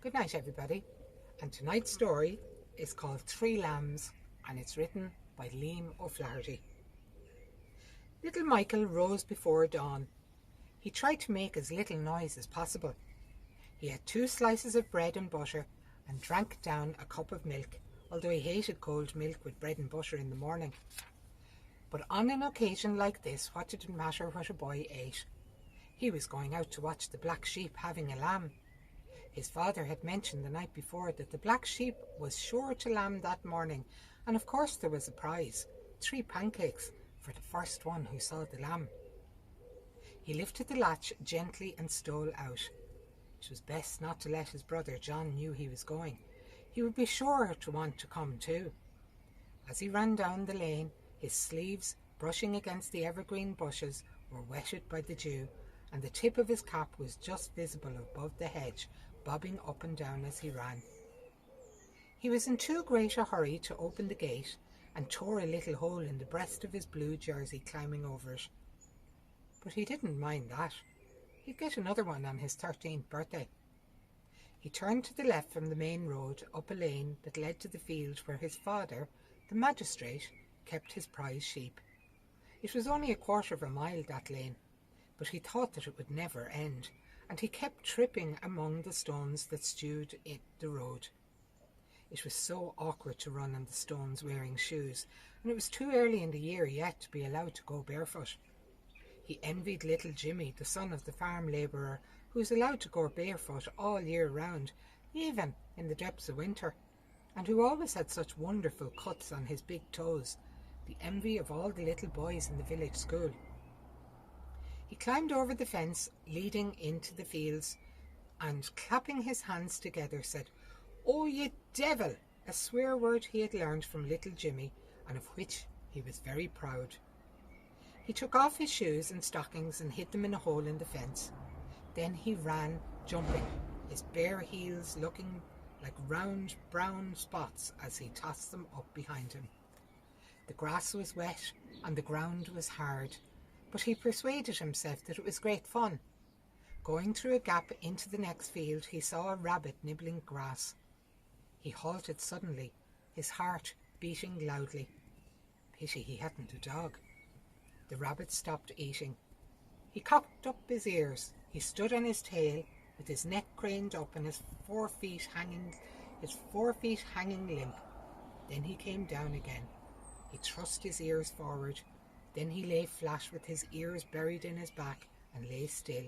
Good night, everybody. And tonight's story is called Three Lambs, and it's written by Liam O'Flaherty. Little Michael rose before dawn. He tried to make as little noise as possible. He had 2 slices of bread and butter and drank down a cup of milk, although he hated cold milk with bread and butter in the morning. But on an occasion like this, what did it matter what a boy ate? He was going out to watch the black sheep having a lamb. His father had mentioned the night before that the black sheep was sure to lamb that morning, and of course there was a prize, 3 pancakes for the first one who saw the lamb. He lifted the latch gently and stole out. It was best not to let his brother John know he was going. He would be sure to want to come too. As he ran down the lane, his sleeves, brushing against the evergreen bushes, were wetted by the dew, and the tip of his cap was just visible above the hedge, bobbing up and down as he ran. He was in too great a hurry to open the gate, and tore a little hole in the breast of his blue jersey climbing over it. But he didn't mind that. He'd get another one on his 13th birthday. He turned to the left from the main road up a lane that led to the field where his father, the magistrate, kept his prize sheep. It was only a quarter of a mile, that lane, but he thought that it would never end, and he kept tripping among the stones that strewed the road. It was so awkward to run on the stones wearing shoes, and it was too early in the year yet to be allowed to go barefoot. He envied little Jimmy, the son of the farm labourer, who was allowed to go barefoot all year round, even in the depths of winter, and who always had such wonderful cuts on his big toes, the envy of all the little boys in the village school. He climbed over the fence leading into the fields and, clapping his hands together, said, "Oh, ye devil!" a swear word he had learned from little Jimmy, and of which he was very proud. He took off his shoes and stockings and hid them in a hole in the fence. Then he ran, jumping, his bare heels looking like round brown spots as he tossed them up behind him. The grass was wet and the ground was hard, but he persuaded himself that it was great fun. Going through a gap into the next field, he saw a rabbit nibbling grass. He halted suddenly, his heart beating loudly. Pity he hadn't a dog. The rabbit stopped eating. He cocked up his ears. He stood on his tail, with his neck craned up and his 4 feet hanging limp. Then he came down again. He thrust his ears forward. Then he lay flat with his ears buried in his back and lay still.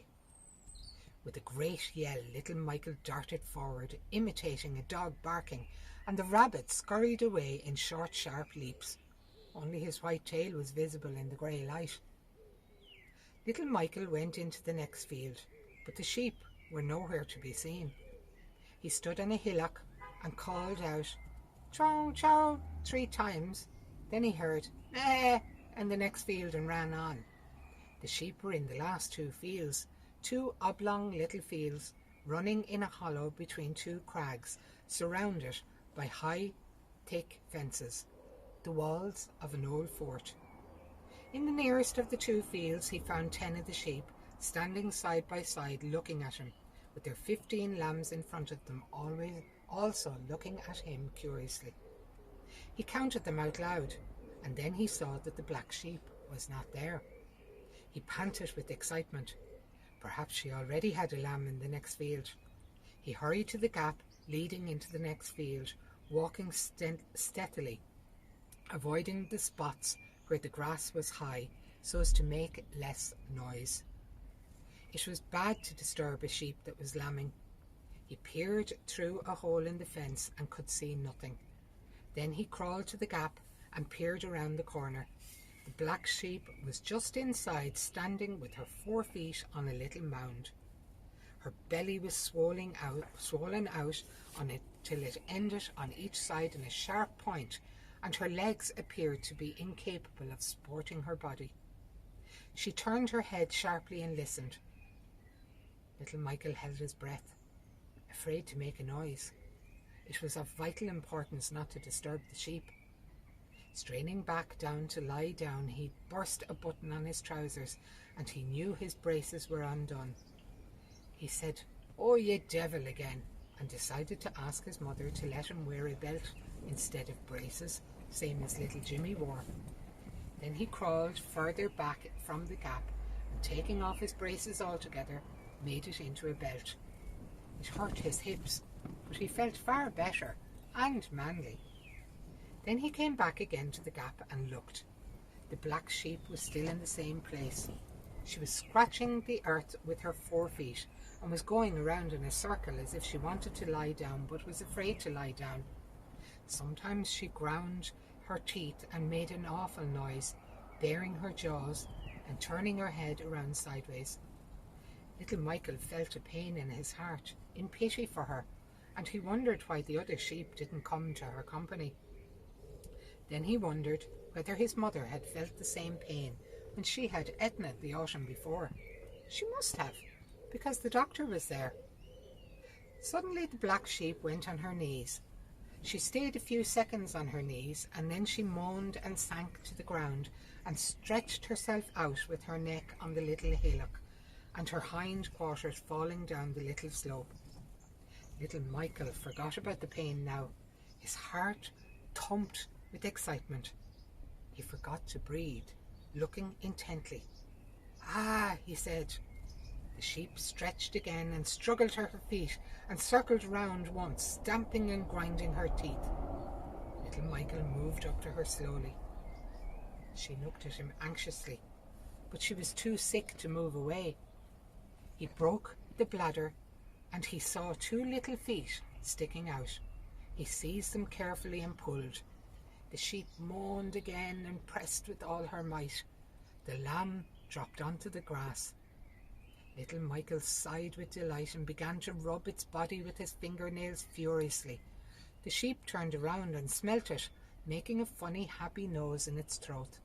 With a great yell, little Michael darted forward, imitating a dog barking, and the rabbit scurried away in short, sharp leaps. Only his white tail was visible in the grey light. Little Michael went into the next field, but the sheep were nowhere to be seen. He stood on a hillock and called out, "Chow, chow," 3 times. Then he heard, "Eh," in the next field and ran on. The sheep were in the last 2 fields, 2 oblong little fields running in a hollow between 2 crags, surrounded by high, thick fences, the walls of an old fort. In the nearest of the 2 fields he found 10 of the sheep, standing side by side looking at him, with their 15 lambs in front of them, always also looking at him curiously. He counted them out loud, and then he saw that the black sheep was not there. He panted with excitement. Perhaps she already had a lamb in the next field. He hurried to the gap leading into the next field, walking steadily, avoiding the spots where the grass was high so as to make less noise. It was bad to disturb a sheep that was lambing. He peered through a hole in the fence and could see nothing. Then he crawled to the gap and peered around the corner. The black sheep was just inside, standing with her 4 feet on a little mound. Her belly was swollen out on it till it ended on each side in a sharp point, and her legs appeared to be incapable of supporting her body. She turned her head sharply and listened. Little Michael held his breath, afraid to make a noise. It was of vital importance not to disturb the sheep. Straining back down to lie down, he burst a button on his trousers, and he knew his braces were undone. He said, "Oh, ye devil," again, and decided to ask his mother to let him wear a belt instead of braces, same as little Jimmy wore. Then he crawled further back from the gap and, taking off his braces altogether, made it into a belt. It hurt his hips, but he felt far better and manly. Then he came back again to the gap and looked. The black sheep was still in the same place. She was scratching the earth with her forefeet and was going around in a circle as if she wanted to lie down but was afraid to lie down. Sometimes she ground her teeth and made an awful noise, baring her jaws and turning her head around sideways. Little Michael felt a pain in his heart, in pity for her, and he wondered why the other sheep didn't come to her company. Then he wondered whether his mother had felt the same pain when she had Etna the autumn before. She must have, because the doctor was there. Suddenly the black sheep went on her knees. She stayed a few seconds on her knees, and then she moaned and sank to the ground and stretched herself out with her neck on the little hillock and her hind quarters falling down the little slope. Little Michael forgot about the pain now. His heart thumped with excitement. He forgot to breathe, looking intently. "Ah," he said. The sheep stretched again and struggled to her feet and circled round once, stamping and grinding her teeth. Little Michael moved up to her slowly. She looked at him anxiously, but she was too sick to move away. He broke the bladder and he saw two little feet sticking out. He seized them carefully and pulled. The sheep moaned again and pressed with all her might. The lamb dropped onto the grass. Little Michael sighed with delight and began to rub its body with his fingernails furiously. The sheep turned around and smelt it, making a funny, happy nose in its throat.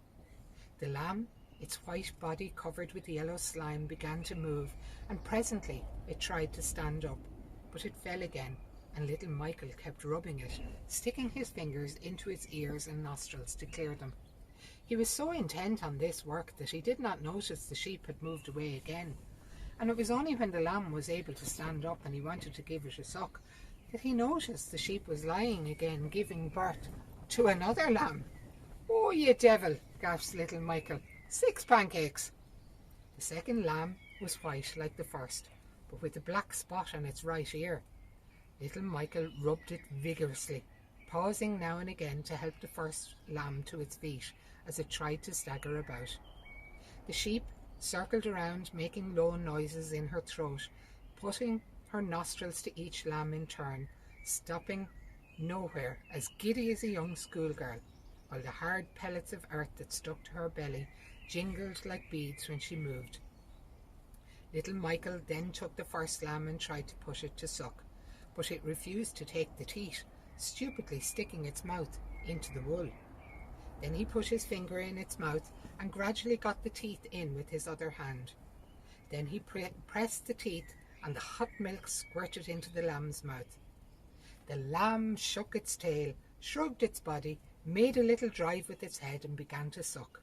The lamb, its white body covered with yellow slime, began to move, and presently it tried to stand up, but it fell again, and little Michael kept rubbing it, sticking his fingers into its ears and nostrils to clear them. He was so intent on this work that he did not notice the sheep had moved away again, and it was only when the lamb was able to stand up and he wanted to give it a suck that he noticed the sheep was lying again, giving birth to another lamb. "Oh, you devil," gasped little Michael. "6 pancakes." The second lamb was white like the first, but with a black spot on its right ear. Little Michael rubbed it vigorously, pausing now and again to help the first lamb to its feet as it tried to stagger about. The sheep circled around, making low noises in her throat, putting her nostrils to each lamb in turn, stopping nowhere, as giddy as a young schoolgirl, while the hard pellets of earth that stuck to her belly jingled like beads when she moved. Little Michael then took the first lamb and tried to push it to suck, but it refused to take the teat, stupidly sticking its mouth into the wool. Then he put his finger in its mouth and gradually got the teeth in with his other hand. Then he pressed the teeth and the hot milk squirted into the lamb's mouth. The lamb shook its tail, shrugged its body, made a little drive with its head and began to suck.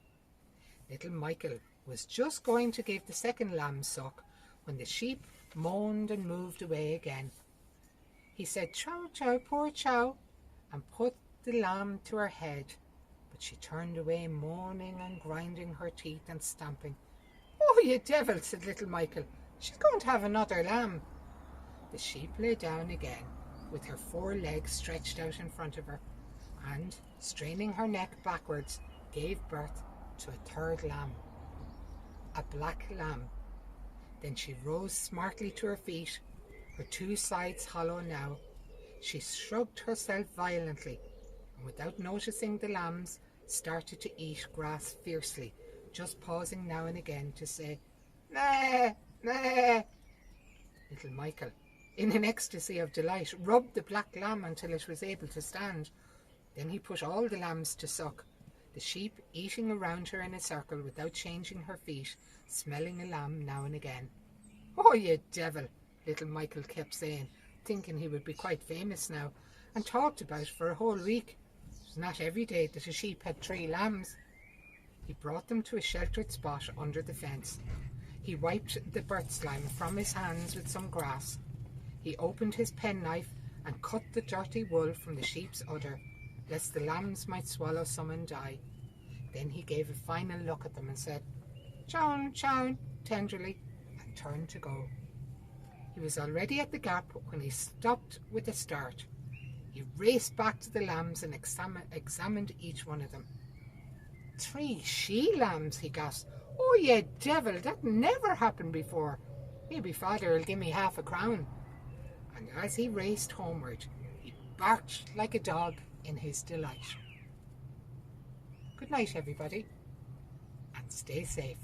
Little Michael was just going to give the second lamb suck when the sheep moaned and moved away again. He said, "Chow, chow, poor chow," and put the lamb to her head, but she turned away moaning and grinding her teeth and stamping. "Oh, you devil," said little Michael, "she's going to have another lamb." The sheep lay down again with her 4 legs stretched out in front of her and, straining her neck backwards, gave birth to a third lamb, a black lamb. Then she rose smartly to her feet, her 2 sides hollow now. She shrugged herself violently, and without noticing the lambs, started to eat grass fiercely, just pausing now and again to say, "Meh, meh." Little Michael, in an ecstasy of delight, rubbed the black lamb until it was able to stand. Then he put all the lambs to suck, the sheep eating around her in a circle without changing her feet, smelling a lamb now and again. "Oh, you devil," little Michael kept saying, thinking he would be quite famous now, and talked about for a whole week. It was not every day that a sheep had 3 lambs. He brought them to a sheltered spot under the fence. He wiped the birth slime from his hands with some grass. He opened his penknife and cut the dirty wool from the sheep's udder, lest the lambs might swallow some and die. Then he gave a final look at them and said, "Chown, chown," tenderly, and turned to go. He was already at the gap when he stopped with a start. He raced back to the lambs and examined each one of them. 3 she-lambs, he gasped. "Oh, ye devil, that never happened before. Maybe father'll give me half a crown." And as he raced homeward, he barked like a dog in his delight. Good night, everybody, and stay safe.